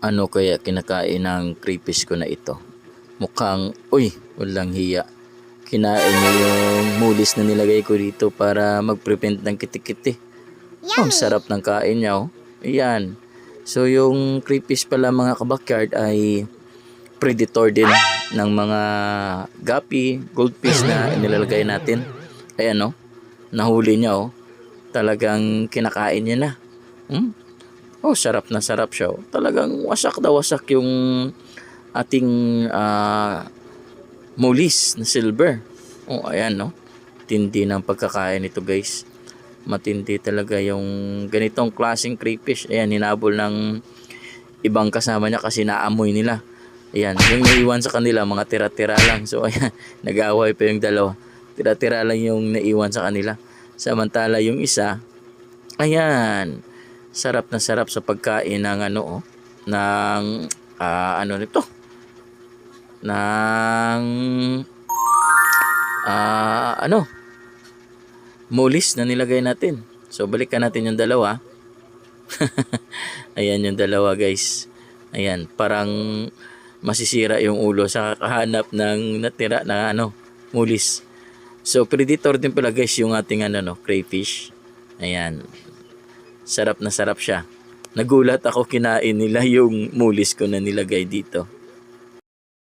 Ano kaya kinakain ng crayfish ko na ito? Mukhang, uy, walang hiya. Kinain niya yung mulis na nilagay ko dito para mag-prevent ng kitikiti. Oh, sarap ng kain niya, oh. Ayan. So, yung crayfish pala mga kabakyard ay predator din ng mga gapi, goldfish na inilalagay natin. Ayan, oh. Nahuli niya, oh. Talagang kinakain niya na. Oh, sarap na sarap siya, oh. Talagang wasak na wasak yung ating mulis na silver. Oh, ayan, no. Tindi ng pagkakain nito, guys. Matindi talaga yung ganitong klaseng crayfish. Ayan, hinabol ng ibang kasama niya kasi naamoy nila. Ayan, yung naiwan sa kanila, mga tira-tira lang. So, ayan, nag-aaway pa yung dalawa. Tira-tira lang yung naiwan sa kanila. Samantala yung isa, ayan, sarap na sarap sa pagkain ng ano, oh, ng, ano nito, ng, ano, mulis na nilagay natin. So, balikan natin yung dalawa. Ayan yung dalawa, guys. Ayan, parang masisira yung ulo sa kahanap ng natira na ano, mulis. So, predator din pala, guys, yung ating ano, no, crayfish. Ayan. Sarap na sarap siya. Nagulat ako, kinain nila yung mulis ko na nilagay dito.